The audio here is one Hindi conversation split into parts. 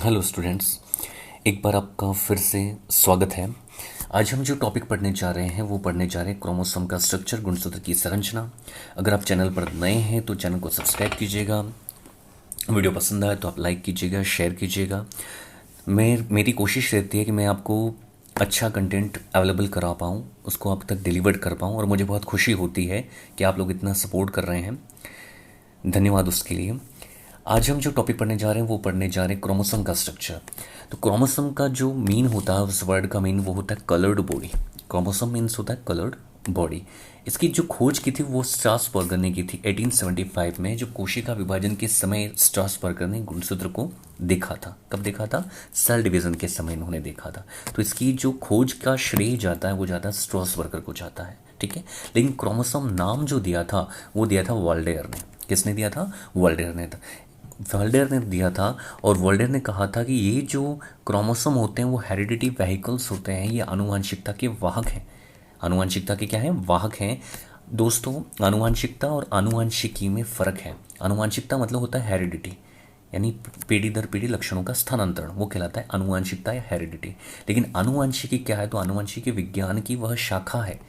हेलो स्टूडेंट्स, एक बार आपका फिर से स्वागत है। आज हम जो टॉपिक पढ़ने जा रहे हैं वो पढ़ने जा रहे हैं क्रोमोसोम का स्ट्रक्चर, गुणसूत्र की संरचना। अगर आप चैनल पर नए हैं तो चैनल को सब्सक्राइब कीजिएगा। वीडियो पसंद आए तो आप लाइक कीजिएगा, शेयर कीजिएगा। मेरी कोशिश रहती है कि मैं आपको अच्छा कंटेंट अवेलेबल करा पाऊँ, उसको आप तक डिलीवर कर पाऊँ, और मुझे बहुत खुशी होती है कि आप लोग इतना सपोर्ट कर रहे हैं। धन्यवाद उसके लिए। आज हम जो टॉपिक पढ़ने जा रहे हैं वो पढ़ने जा रहे हैं क्रोमोसोम का स्ट्रक्चर। तो क्रोमोसोम का जो मीन होता है, उस वर्ड का मीन वो होता है कलर्ड बॉडी। क्रोमोसोम मीन्स होता है कलर्ड बॉडी। इसकी जो खोज की थी वो स्ट्रासबर्गर ने की थी 1875 में, जो कोशिका विभाजन के समय स्ट्रासबर्गर ने गुणसूत्र को देखा था। कब देखा था? सेल डिवीजन के समय इन्होंने देखा था। तो इसकी जो खोज का श्रेय जाता है वो जाता है स्ट्रासबर्गर को जाता है, ठीक है। लेकिन क्रोमोसोम नाम जो दिया था वो दिया था वॉल्डेयर ने। किसने दिया था? वॉल्डेयर ने था। वॉल्डेयर ने दिया था, और वॉल्डेयर ने कहा था कि ये जो क्रोमोसोम होते हैं वो हेरिडिटी वेहिकल्स होते हैं, ये आनुवंशिकता के वाहक हैं। आनुवंशिकता के क्या हैं? वाहक हैं। दोस्तों, आनुवंशिकता और आनुवंशिकी में फ़र्क है। आनुवंशिकता मतलब होता है हेरिडिटी, यानी पीढ़ी दर पीढ़ी लक्षणों का स्थानांतरण, वो कहलाता है आनुवंशिकता या हेरिडिटी। लेकिन आनुवंशिकी क्या है? तो आनुवंशिकी विज्ञान की वह शाखा है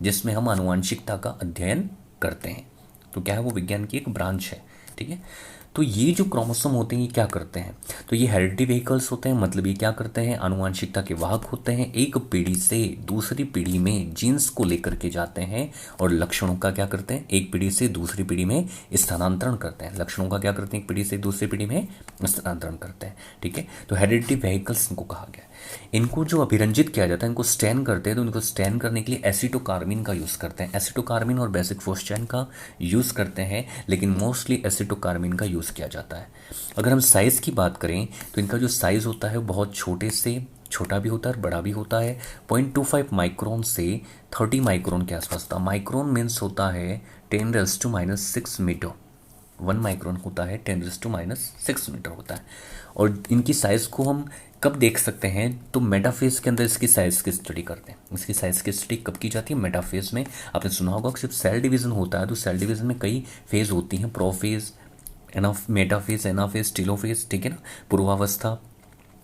जिसमें हम आनुवंशिकता का अध्ययन करते हैं। तो क्या है? वो विज्ञान की एक ब्रांच है, ठीक है। तो ये जो क्रोमोसोम होते हैं ये क्या करते हैं? तो ये हेरिडिटी व्हीकल्स होते हैं, मतलब ये क्या करते हैं? आनुवंशिकता के वाहक होते हैं। एक पीढ़ी से दूसरी पीढ़ी में जीन्स को लेकर के जाते हैं और लक्षणों का क्या करते हैं? एक पीढ़ी से दूसरी पीढ़ी में स्थानांतरण करते हैं। लक्षणों का क्या करते हैं? एक पीढ़ी से दूसरी पीढ़ी में स्थानांतरण करते हैं, ठीक है। तो हेरिडिटी व्हीकल्स इनको कहा गया है। इनको जो अभिरंजित किया जाता है, इनको स्टैन करते हैं, तो इनको स्टैन करने के लिए एसिटोकार्बिन का यूज़ करते हैं। एसिटोकार्बिन और बेसिक फोस्चैन का यूज़ करते हैं, लेकिन मोस्टली एसिटोकार्बिन का यूज़ किया जाता है। अगर हम साइज़ की बात करें तो इनका जो साइज़ होता है बहुत छोटे से छोटा भी होता है और बड़ा भी होता है। 0.25 माइक्रोन से 30 माइक्रोन के आसपास था। माइक्रोन मीन्स होता है 10⁻⁶ मीटर। 1 माइक्रोन होता है 10⁻⁶ मीटर होता है। और इनकी साइज़ को हम कब देख सकते हैं? तो मेटाफेज के अंदर इसकी साइज़ की स्टडी करते हैं। इसकी साइज़ की स्टडी कब की जाती है? मेटाफेज में। आपने सुना होगा कि जब सेल डिवीज़न होता है तो सेल डिवीज़न में कई फेज़ होती हैं, प्रोफेज, मेटाफेज, एनाफेज, टीलोफेज, ठीक है ना। पूर्वावस्था,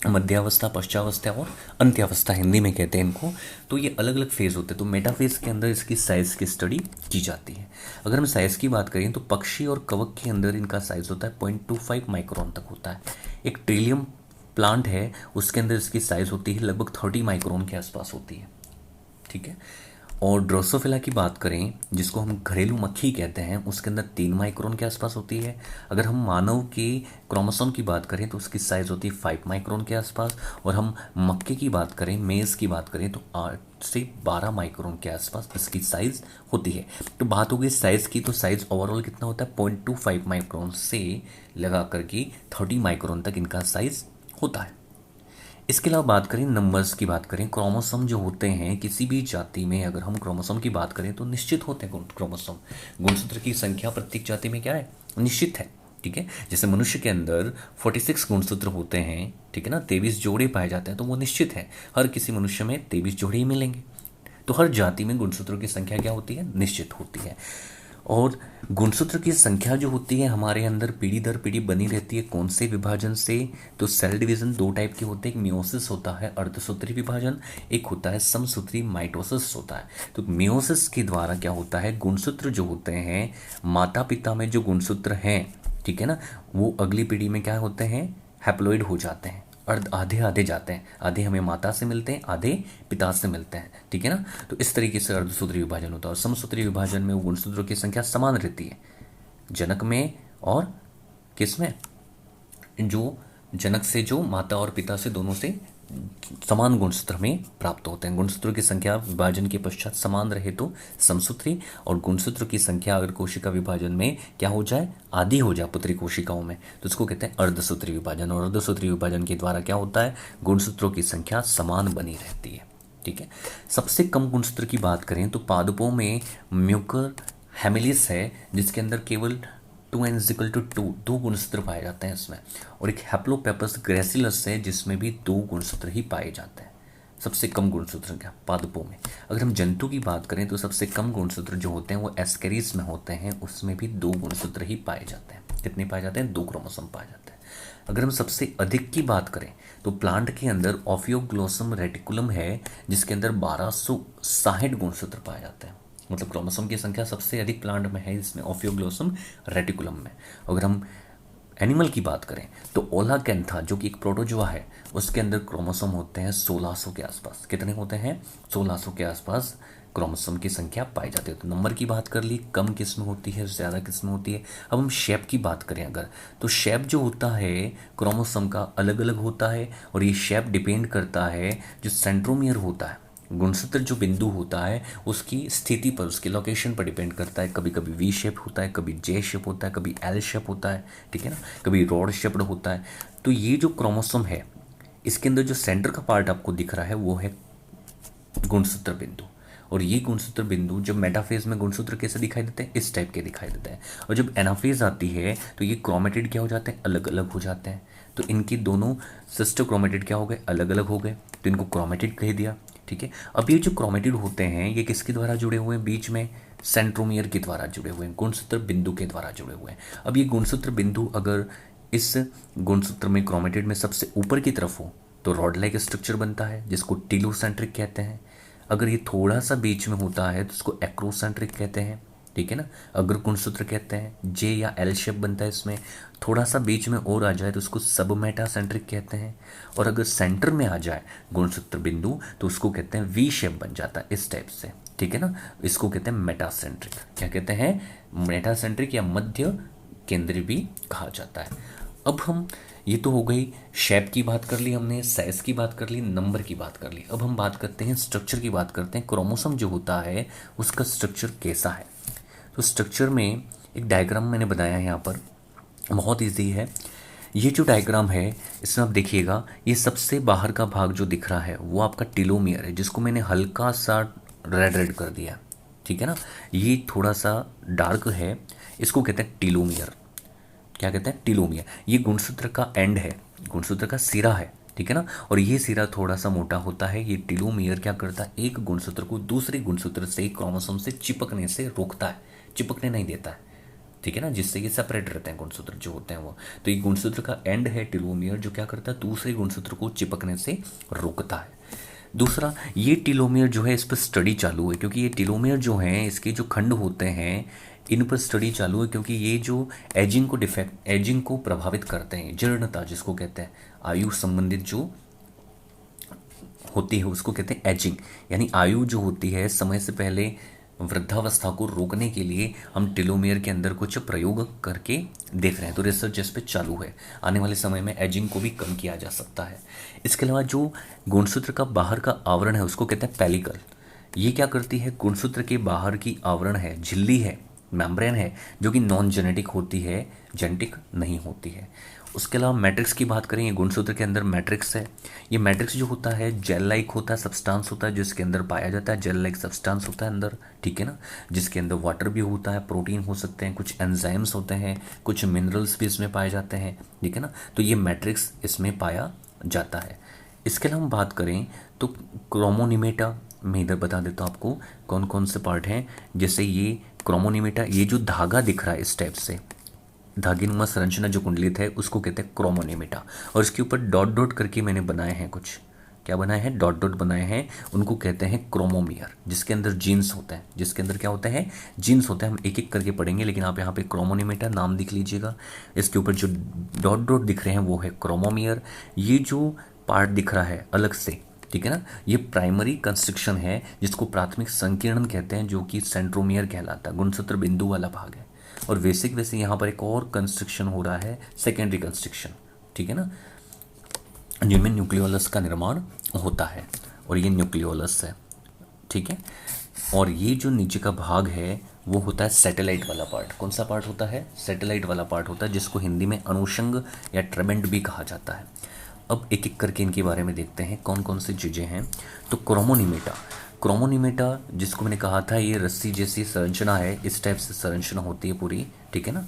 मध्यावस्था, पश्चावस्था और अंत्यावस्था हिंदी में कहते हैं इनको। तो ये अलग अलग फेज़ होते हैं। तो मेटाफेज के अंदर इसकी साइज़ की स्टडी की जाती है। अगर हम साइज़ की बात करें तो पक्षी और कवक के अंदर इनका साइज़ होता है 0.25 माइक्रोन तक होता है। एक ट्रिलियम प्लांट है, उसके अंदर इसकी साइज़ होती है लगभग 30 माइक्रोन के आसपास होती है, ठीक है। और ड्रोसोफिला की बात करें, जिसको हम घरेलू मक्खी कहते हैं, उसके अंदर 3 माइक्रोन के आसपास होती है। अगर हम मानव के क्रोमोसोम की बात करें तो उसकी साइज़ होती है 5 माइक्रोन के आसपास। और हम मक्के की बात करें, मेज़ की बात करें, तो 8 से 12 माइक्रोन के आसपास इसकी साइज़ होती है। तो बात हो गई साइज़ की, तो साइज़ ओवरऑल कितना होता है? 0.25 माइक्रोन से लगा करके 30 माइक्रोन तक इनका साइज़ होता है। इसके अलावा बात करें, नंबर्स की बात करें, क्रोमोसोम जो होते हैं किसी भी जाति में, अगर हम क्रोमोसोम की बात करें तो निश्चित होते हैं क्रोमोसोम। गुणसूत्र की संख्या प्रत्येक जाति में क्या है? निश्चित है, ठीक है। जैसे मनुष्य के अंदर 46 गुणसूत्र होते हैं, ठीक है ना, 23 जोड़े पाए जाते हैं, तो वो निश्चित है। हर किसी मनुष्य में 23 जोड़े ही मिलेंगे। तो हर जाति में गुणसूत्रों की संख्या क्या होती है? निश्चित होती है। और गुणसूत्र की संख्या जो होती है हमारे अंदर पीढ़ी दर पीढ़ी बनी रहती है। कौन से विभाजन से? तो सेल डिवीजन 2 टाइप के होते हैं। एक मियोसिस होता है, अर्धसूत्री विभाजन। एक होता है समसूत्री, माइटोसिस होता है। तो मियोसिस के द्वारा क्या होता है? गुणसूत्र जो होते हैं, माता पिता में जो गुणसूत्र हैं, ठीक है ना, वो अगली पीढ़ी में क्या होते हैं? हैप्लॉइड हो जाते हैं। अर्ध आधे आधे जाते हैं। आधे हमें माता से मिलते हैं, आधे पिता से मिलते हैं, ठीक है ना। तो इस तरीके से अर्धसूत्री विभाजन होता है। और समसूत्री विभाजन में गुणसूत्रों की संख्या समान रहती है, जनक में और किस में? जो जनक से, जो माता और पिता से, दोनों से समान गुणसूत्र में प्राप्त होते हैं। गुणसूत्रों की संख्या विभाजन के पश्चात समान रहे तो समसूत्री, और गुणसूत्र की संख्या अगर कोशिका विभाजन में क्या हो जाए? आधी हो जाए पुत्री कोशिकाओं में, तो इसको कहते हैं अर्धसूत्री विभाजन। और अर्धसूत्री विभाजन के द्वारा क्या होता है? गुणसूत्रों की संख्या समान बनी रहती है, ठीक है। सबसे कम गुणसूत्र की बात करें तो पादपों में म्यूकर हेमिलिस है, जिसके अंदर केवल 2n=2 दो गुणसूत्र पाए जाते हैं इसमें। और एक हैप्लोपेपस ग्रेसिलस है, जिसमें भी 2 गुणसूत्र ही पाए जाते हैं। सबसे कम गुणसूत्र क्या? पादपों में। अगर हम जंतु की बात करें तो सबसे कम गुणसूत्र जो होते हैं वो एस्केरिस में होते हैं, उसमें भी 2 गुणसूत्र ही पाए जाते हैं। कितने पाए जाते हैं? 2 क्रोमोसोम पाए जाते हैं। अगर हम सबसे अधिक की बात करें तो प्लांट के अंदर ओफियोग्लोसम रेटिकुलम है, जिसके अंदर 1260 गुणसूत्र पाए जाते हैं। मतलब क्रोमोसोम की संख्या सबसे अधिक प्लांट में है, इसमें ओफियोग्लोसम रेटिकुलम में। अगर हम एनिमल की बात करें तो ओला कैंथा जो कि एक प्रोटोजोआ है, उसके अंदर क्रोमोसोम होते हैं 1600 के आसपास। कितने होते हैं? 1600 के आसपास क्रोमोसोम की संख्या पाई जाती है। तो नंबर की बात कर ली, कम किस में होती है, ज़्यादा किस में होती है। अब हम शेप की बात करें अगर, तो शेप जो होता है क्रोमोसोम का अलग अलग होता है, और ये शेप डिपेंड करता है जो सेंट्रोमियर होता है, गुणसूत्र जो बिंदु होता है उसकी स्थिति पर, उसकी लोकेशन पर डिपेंड करता है। कभी कभी वी शेप होता है, कभी जे शेप होता है, कभी एल शेप होता है, ठीक है ना, कभी रॉड शेप्ड होता है। तो ये जो क्रोमोसोम है, इसके अंदर जो सेंटर का पार्ट आपको दिख रहा है वो है गुणसूत्र बिंदु। और ये गुणसूत्र बिंदु जब मेटाफेज में गुणसूत्र कैसे दिखाई देते हैं? इस टाइप के दिखाई देते हैं। और जब एनाफेज आती है तो ये क्रोमेटिड क्या हो जाते हैं? अलग अलग हो जाते हैं। तो इनके दोनों सिस्टर क्रोमेटिड क्या हो गए? अलग अलग हो गए, तो इनको क्रोमेटिड कह दिया, ठीक है। अब ये जो क्रोमेटिड होते हैं ये किसके द्वारा जुड़े हुए हैं? बीच में सेंट्रोमियर के द्वारा जुड़े हुए हैं, गुणसूत्र बिंदु के द्वारा जुड़े हुए हैं। अब ये गुणसूत्र बिंदु अगर इस गुणसूत्र में क्रोमेटिड में सबसे ऊपर की तरफ हो तो रॉड लाइक स्ट्रक्चर बनता है, जिसको टीलोसेंट्रिक कहते हैं। अगर ये थोड़ा सा बीच में होता है तो उसको एक्रोसेंट्रिक कहते हैं, ठीक है ना। अगर गुणसूत्र कहते हैं जे या एल शेप बनता है, इसमें थोड़ा सा बीच में और आ जाए तो उसको सब मेटासेंट्रिक कहते हैं। और अगर सेंटर में आ जाए गुणसूत्र बिंदु तो उसको कहते हैं वी शेप बन जाता है, इस टाइप से, ठीक है ना। इसको कहते हैं मेटासेंट्रिक। क्या कहते हैं? मेटासेंट्रिक या मध्य केंद्रीय भी कहा जाता है। अब हम, ये तो हो गई शेप की बात कर ली हमने, साइज की बात कर ली, नंबर की बात कर ली। अब हम बात करते हैं स्ट्रक्चर की बात करते हैं। क्रोमोसोम जो होता है उसका स्ट्रक्चर कैसा है? तो स्ट्रक्चर में एक डायग्राम मैंने बनाया है यहाँ पर, बहुत इजी है। ये जो डायग्राम है इसमें आप देखिएगा, ये सबसे बाहर का भाग जो दिख रहा है वो आपका टीलोमियर है, जिसको मैंने हल्का सा रेड रेड कर दिया, ठीक है ना। ये थोड़ा सा डार्क है, इसको कहते हैं टीलोमियर। क्या कहते हैं? टीलोमियर। ये गुणसूत्र का एंड है, गुणसूत्र का सिरा है, ठीक है ना। और ये सिरा थोड़ा सा मोटा होता है। ये टीलोमियर क्या करता है? एक गुणसूत्र को दूसरे गुणसूत्र से, क्रोमोसोम से चिपकने से रोकता है, चिपकने नहीं देता है, ठीक है ना, जिससे ये सेपरेट रहते हैं गुणसूत्र जो होते हैं वो। तो ये गुणसूत्र का एंड है टीलोमियर, जो क्या करता है? दूसरे गुणसूत्र को चिपकने से रोकता है। दूसरा, ये टीलोमियर जो है इस पर स्टडी चालू है, क्योंकि ये टीलोमियर जो हैं इसके जो खंड होते हैं इन पर स्टडी चालू है, क्योंकि ये जो एजिंग को प्रभावित करते हैं, जीर्णता जिसको कहते हैं, आयु संबंधित जो होती है उसको कहते हैं एजिंग। यानी आयु जो होती है, समय से पहले वृद्धावस्था को रोकने के लिए हम टेलोमियर के अंदर कुछ प्रयोग करके देख रहे हैं। तो रिसर्च इस पे चालू है, आने वाले समय में एजिंग को भी कम किया जा सकता है। इसके अलावा जो गुणसूत्र का बाहर का आवरण है उसको कहते हैं पेलिकल। ये क्या करती है? गुणसूत्र के बाहर की आवरण है, झिल्ली है, मेम्ब्रेन है, जो कि नॉन जेनेटिक होती है, जेनेटिक नहीं होती है। उसके अलावा मैट्रिक्स की बात करें, ये गुणसूत्र के अंदर मैट्रिक्स है। ये मैट्रिक्स जो होता है जेल लाइक होता है, सब्सटेंस होता है जिसके अंदर पाया जाता है, जेल लाइक सब्सटेंस होता है अंदर, ठीक है ना, जिसके अंदर वाटर भी होता है, प्रोटीन हो सकते हैं, कुछ एंजाइम्स होते हैं, कुछ मिनरल्स भी इसमें पाए जाते हैं, ठीक है ना। तो ये मैट्रिक्स इसमें पाया जाता है। इसके अलावा हम बात करें तो क्रोमोनिमेटा, मैं इधर बता देता हूँ आपको कौन कौन से पार्ट हैं। जैसे ये क्रोमोनिमेटा, ये जो धागा दिख रहा है इस टाइप से, धागीनुमा संरचना जो कुंडलित है उसको कहते हैं क्रोमोनिमेटा। और इसके ऊपर डॉट डॉट करके मैंने बनाए हैं, कुछ क्या बनाए हैं? डॉट डॉट बनाए हैं, उनको कहते हैं क्रोमोमियर, जिसके अंदर जीन्स होते हैं, जिसके अंदर क्या होते हैं? जीन्स होते हैं। हम एक एक करके पढ़ेंगे, लेकिन आप यहाँ पे क्रोमोनिमेटा नाम लिख लीजिएगा। इसके ऊपर जो डॉट डॉट दिख रहे हैं वो है क्रोमोमियर। ये जो पार्ट दिख रहा है अलग से, ठीक है ना, ये प्राइमरी कंस्ट्रक्शन है जिसको प्राथमिक संकीर्णन कहते हैं, जो कि सेंट्रोमियर कहलाता है, गुणसूत्र बिंदु वाला भाग है। और बेसिक वैसे यहाँ पर एक और कंस्ट्रक्शन हो रहा है, सेकेंडरी कंस्ट्रक्शन, ठीक है ना, जिनमें न्यूक्लियोलस का निर्माण होता है। और ये न्यूक्लियोलस है, ठीक है। और ये जो नीचे का भाग है वो होता है सैटेलाइट वाला पार्ट। कौन सा पार्ट होता है? सैटेलाइट वाला पार्ट होता है, जिसको हिंदी में अनुषंग या ट्रेमेंट भी कहा जाता है। अब एक एक करके इनके बारे में देखते हैं कौन कौन सी चीज़ें हैं। तो क्रोमोनिमेटा, क्रोमोनिमेटा जिसको मैंने कहा था ये रस्सी जैसी संरचना है, इस टाइप से संरचना होती है पूरी, ठीक है ना,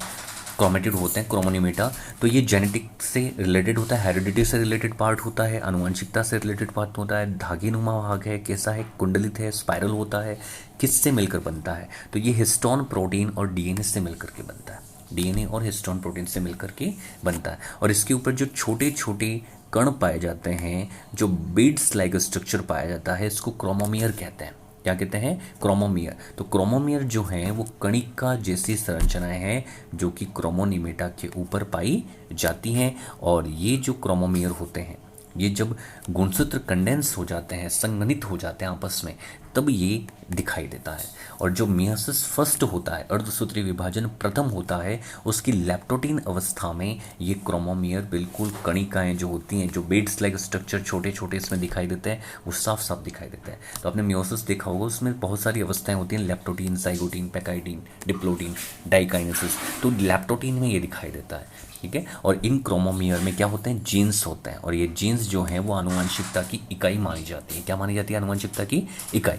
क्रोमेटिड होते हैं क्रोमोनिमेटा। तो ये जेनेटिक से रिलेटेड होता है, हेरिडिटी से रिलेटेड पार्ट होता है, आनुवंशिकता से रिलेटेड पार्ट होता है, धागीनुमा भाग है, कैसा है, कुंडलित है, स्पाइरल होता है, किससे मिलकर बनता है? तो ये हिस्टोन प्रोटीन और डीएनए से मिलकर के बनता है, डीएनए और हिस्टोन प्रोटीन से मिलकर के बनता है। और इसके ऊपर जो छोटे छोटे कण पाए जाते हैं, जो बीड्स लाइक स्ट्रक्चर पाया जाता है, इसको क्रोमोमियर कहते हैं। क्या कहते हैं? क्रोमोमियर। तो क्रोमोमियर जो है वो कणिका जैसी संरचनाएं हैं जो कि क्रोमोनिमेटा के ऊपर पाई जाती हैं। और ये जो क्रोमोमियर होते हैं, ये जब गुणसूत्र कंडेंस हो जाते हैं, संघनित हो जाते हैं आपस में, तब ये दिखाई देता है। और जो मियोसिस फर्स्ट होता है, अर्धसूत्रीय विभाजन प्रथम होता है, उसकी लैप्टोटीन अवस्था में ये क्रोमोमियर बिल्कुल कणिकाएं जो होती हैं, जो बेड्स लाइक स्ट्रक्चर छोटे छोटे इसमें दिखाई देते हैं, वो साफ साफ दिखाई देते हैं। तो आपने मियोसिस देखा होगा, उसमें बहुत सारी अवस्थाएं होती हैं, लैप्टोटीन, जाइगोटीन, पैकाइटीन, डिप्लोटीन, डाइकाइनेसिस। तो लैप्टोटीन में ये दिखाई देता है, ठीक है। और इन क्रोमोमियर में क्या होते हैं? जीन्स होते हैं। और ये जीन्स जो हैं वो आनुवंशिकता की इकाई मानी जाती है। क्या मानी जाती है? आनुवंशिकता की इकाई।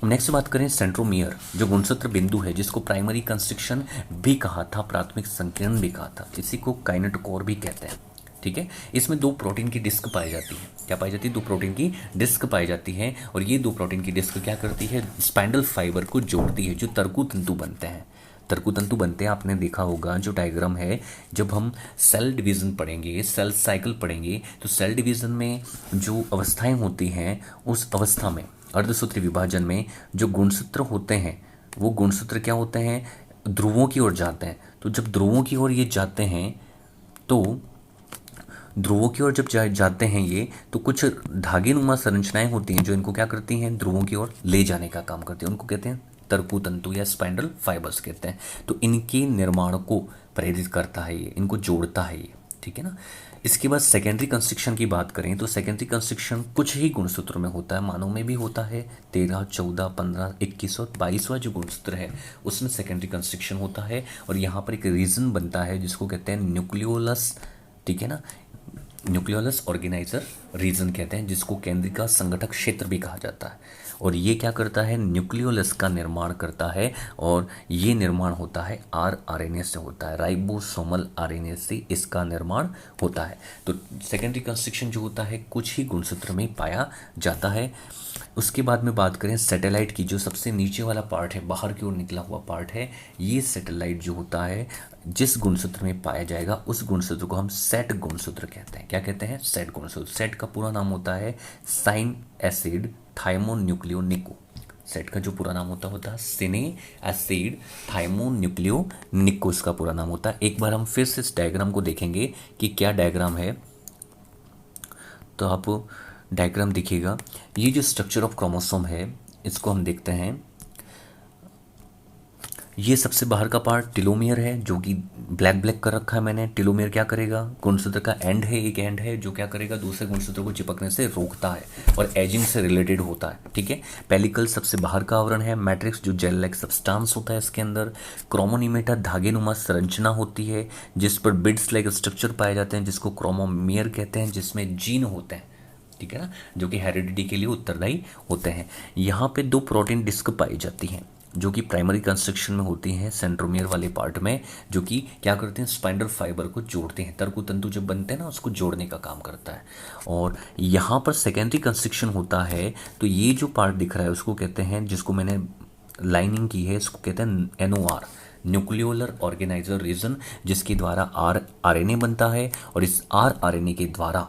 नेक्स्ट बात करें सेंट्रोमियर, जो गुणसूत्र बिंदु है, जिसको प्राइमरी कंस्ट्रक्शन भी कहा था, प्राथमिक संकीर्ण भी कहा था, इसी को काइनेटोकोर भी कहते हैं, ठीक है। इसमें 2 प्रोटीन की डिस्क पाई जाती है। क्या पाई जाती है? 2 प्रोटीन की डिस्क पाई जाती है। और ये 2 प्रोटीन की डिस्क क्या करती है? स्पाइंडल फाइबर को जोड़ती है, जो तर्कु तंतु बनते हैं। तर्कु तंतु बनते हैं, आपने देखा होगा जो डायग्राम है, जब हम सेल डिवीज़न पढ़ेंगे, सेल साइकिल पढ़ेंगे, तो सेल डिवीज़न में जो अवस्थाएं होती हैं, उस अवस्था में अर्धसूत्रीय विभाजन में जो गुणसूत्र होते हैं, वो गुणसूत्र क्या होते हैं? ध्रुवों की ओर जाते हैं। तो जब ध्रुवों की ओर ये जाते हैं, तो ध्रुवों की ओर जब जाते हैं ये, तो कुछ धागे नुमा संरचनाएं होती हैं जो इनको क्या करती हैं? ध्रुवों की ओर ले जाने का काम करती हैं। उनको कहते हैं तर्कु तंतु या स्पाइंडल फाइबर्स कहते हैं। तो इनके निर्माण को प्रेरित करता है ये, इनको जोड़ता है ये, ठीक है ना। इसके बाद सेकेंडरी कंस्ट्रक्शन की बात करें तो सेकेंडरी कंस्ट्रक्शन कुछ ही गुणसूत्रों में होता है, मानव में भी होता है। 13, 14, 15, 21 और 22वां जो गुणसूत्र है उसमें सेकेंडरी कंस्ट्रक्शन होता है। और यहाँ पर एक रीजन बनता है जिसको कहते हैं न्यूक्लियोलस, ठीक है ना। न्यूक्लियोलस ऑर्गेनाइजर रीजन कहते हैं, जिसको केंद्रिका संगठक क्षेत्र भी कहा जाता है। और ये क्या करता है? न्यूक्लियोलस का निर्माण करता है। और ये निर्माण होता है आरएनए से होता है, राइबोसोमल आरएनए से इसका निर्माण होता है। तो सेकेंडरी कंस्ट्रक्शन जो होता है कुछ ही गुणसूत्र में पाया जाता है। उसके बाद में बात करें सैटेलाइट की, जो सबसे नीचे वाला पार्ट है, बाहर की ओर निकला हुआ पार्ट है, ये सैटेलाइट जो होता है जिस गुणसूत्र में पाया जाएगा उस गुणसूत्र को हम सेट गुणसूत्र कहते हैं। क्या कहते हैं? सेट गुणसूत्र। सेट का पूरा नाम होता है साइन एसिड थाइमोन्यूक्लियोनिको। सेट का जो पूरा नाम होता है सिने एसिड थाइमोन्यूक्लियोनिको, इसका पूरा नाम होता है। एक बार हम फिर से इस डायग्राम को देखेंगे कि क्या डायग्राम है, तो आप डायग्राम देखिएगा। ये जो स्ट्रक्चर ऑफ क्रोमोसोम है इसको हम देखते हैं। ये सबसे बाहर का पार्ट टेलोमियर है, जो कि ब्लैक ब्लैक कर रखा है मैंने। टेलोमियर क्या करेगा? गुणसूत्र का एंड है, एक एंड है जो क्या करेगा? दूसरे गुणसूत्र को चिपकने से रोकता है और एजिंग से रिलेटेड होता है, ठीक है। पेलिकल सबसे बाहर का आवरण है। मैट्रिक्स जो जेल लाइक सब्सटेंस होता है इसके अंदर। क्रोमोनिमेटा धागेनुमा संरचना होती है जिस पर बिड्स लाइक स्ट्रक्चर पाए जाते हैं, जिसको क्रोमोमियर कहते हैं, जिसमें जीन होते हैं, ठीक है ना, जो कि हेरिडिटी के लिए उत्तरदायी होते हैं। यहाँ पे 2 प्रोटीन डिस्क पाई जाती हैं जो कि प्राइमरी कंस्ट्रक्शन में होती हैं, सेंट्रोमियर वाले पार्ट में, जो कि क्या करते हैं? स्पाइंडल फाइबर को जोड़ते हैं। तर्कु तंतु जब बनते हैं ना, उसको जोड़ने का काम करता है। और यहाँ पर सेकेंडरी कंस्ट्रक्शन होता है, तो ये जो पार्ट दिख रहा है उसको कहते हैं, जिसको मैंने लाइनिंग की है, इसको कहते हैं एनओआर, न्यूक्लियोलर ऑर्गेनाइजर रीजन, जिसके द्वारा आरएनए बनता है। और इस आरएनए के द्वारा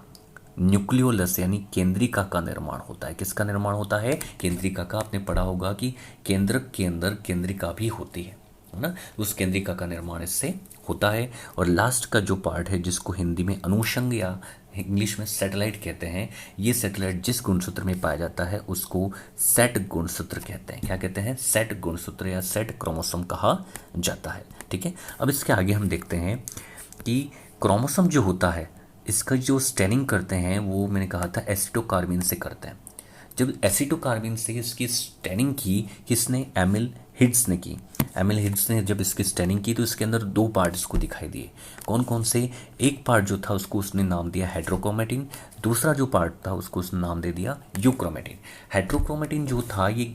न्यूक्लियोलस यानी केंद्रिका का निर्माण होता है। किसका निर्माण होता है? केंद्रिका का। आपने पढ़ा होगा कि केंद्रक के अंदर केंद्रिका भी होती है ना, उस केंद्रिका का निर्माण इससे होता है। और लास्ट का जो पार्ट है, जिसको हिंदी में अनुषंग या इंग्लिश में सैटेलाइट कहते हैं, ये सैटेलाइट जिस गुणसूत्र में पाया जाता है उसको सेट गुणसूत्र कहते हैं। क्या कहते हैं? सेट गुणसूत्र या सेट क्रोमोसोम कहा जाता है, ठीक है। अब इसके आगे हम देखते हैं कि क्रोमोसोम जो होता है इसका जो स्टेनिंग करते हैं वो मैंने कहा था एसिटोकार्बिन से करते हैं। जब एसिटोकार्बिन से इसकी स्टेनिंग की किसने? एमिल हिड्स ने की। एमिल हिड्स ने जब इसकी स्टेनिंग की तो इसके अंदर 2 पार्ट इसको दिखाई दिए। कौन कौन से? एक पार्ट जो था उसको उसने नाम दिया हेट्रोक्रोमेटिन, दूसरा जो पार्ट था उसको उसने नाम दे दिया यूक्रोमेटिन। हेट्रोक्रोमेटिन जो था ये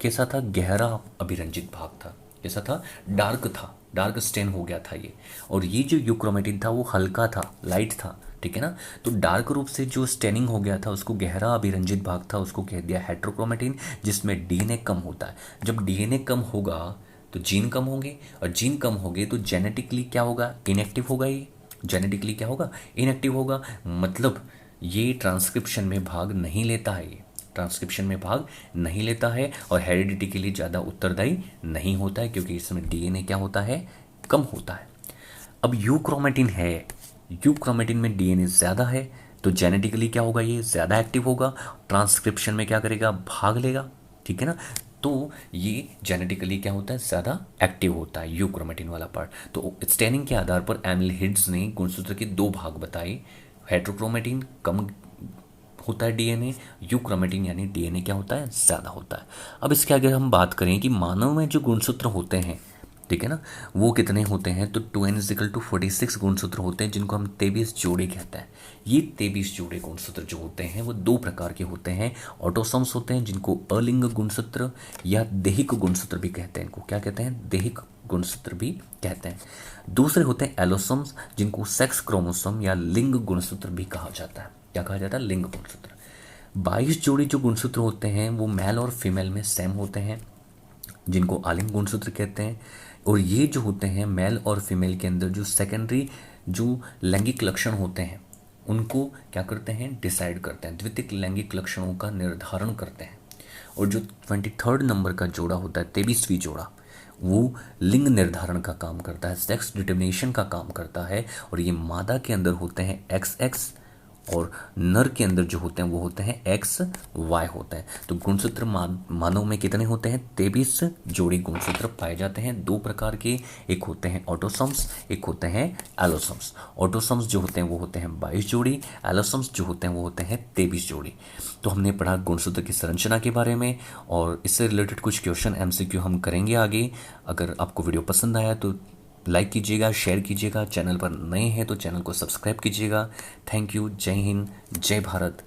कैसा था? गहरा अभिरंजित भाग था। कैसा था? डार्क था, डार्क स्टेन हो गया था ये। और ये जो यूक्रोमेटिन था वो हल्का था, लाइट था, ठीक है ना। तो डार्क रूप से जो स्टेनिंग हो गया था उसको गहरा अभिरंजित भाग था, उसको कह दिया हेट्रोक्रोमेटिन, जिसमें डीएनए कम होता है। जब डीएनए कम होगा तो जीन कम होंगे, और जीन कम हो गए तो जेनेटिकली क्या होगा, इनएक्टिव होगा। ये जेनेटिकली क्या होगा, इनएक्टिव होगा। मतलब ये ट्रांसक्रिप्शन में भाग नहीं लेता है, ये ट्रांसक्रिप्शन में भाग नहीं लेता है, और हेरिडिटी के लिए ज़्यादा उत्तरदायी नहीं होता है, क्योंकि इसमें डीएनए क्या होता है, कम होता है। अब यूक्रोमेटिन है, यूक्रोमेटिन में डीएनए ज़्यादा है, तो जेनेटिकली क्या होगा, ये ज़्यादा एक्टिव होगा, ट्रांसक्रिप्शन में क्या करेगा, भाग लेगा। ठीक है ना, तो ये जेनेटिकली क्या होता है, ज़्यादा एक्टिव होता है यूक्रोमेटिन वाला पार्ट। तो स्टेनिंग के आधार पर एमिल हिड्स ने गुणसूत्र के दो भाग बताए, हेट्रोक्रोमेटिन कम होता है डीएनए, यूक्रोमेटिन यानी डीएनए क्या होता है, ज़्यादा होता है। अब इसके अगर हम बात करें कि मानव में जो गुणसूत्र होते हैं, ठीक है ना, वो कितने होते हैं, तो 2n=46 गुणसूत्र होते हैं, जिनको हम 23 जोड़े कहते हैं। ये 23 जोड़े गुणसूत्र जो होते हैं वो दो प्रकार के होते हैं। ऑटोसोम्स होते हैं जिनको अलिंग गुणसूत्र या देहिक गुणसूत्र भी कहते हैं, इनको क्या कहते हैं, देहिक गुणसूत्र भी कहते हैं। दूसरे होते हैं एलोसोम्स, जिनको सेक्स क्रोमोसोम या लिंग गुणसूत्र भी कहा जाता है। क्या कहा जाता है, लिंग गुणसूत्र। 22 जोड़ी जो गुणसूत्र होते हैं वो मेल और फीमेल में सेम होते हैं, जिनको आलिंग गुणसूत्र कहते हैं। और ये जो होते हैं मेल और फीमेल के अंदर जो सेकेंडरी जो लैंगिक लक्षण होते हैं उनको क्या करते हैं, डिसाइड करते हैं, द्वितीयक लैंगिक लक्षणों का निर्धारण करते हैं। और जो 23rd नंबर का जोड़ा होता है, 23वीं जोड़ा, वो लिंग निर्धारण का काम करता है, सेक्स डिटर्मिनेशन का काम करता है। और ये मादा के अंदर होते हैं XX, और नर के अंदर जो होते हैं वो होते हैं XY होते हैं। तो गुणसूत्र मानव में कितने होते हैं, 23 जोड़ी गुणसूत्र पाए जाते हैं, दो प्रकार के, एक होते हैं ऑटोसोम्स, एक होते हैं एलोसोम्स। ऑटोसोम्स जो होते हैं वो होते हैं 22 जोड़ी, एलोसोम्स जो होते हैं वो होते हैं 23 जोड़ी। तो हमने पढ़ा गुणसूत्र की संरचना के बारे में, और इससे रिलेटेड कुछ क्वेश्चन MCQ हम करेंगे आगे। अगर आपको वीडियो पसंद आया तो लाइक कीजिएगा, शेयर कीजिएगा, चैनल पर नए हैं तो चैनल को सब्सक्राइब कीजिएगा। थैंक यू, जय हिंद, जय भारत।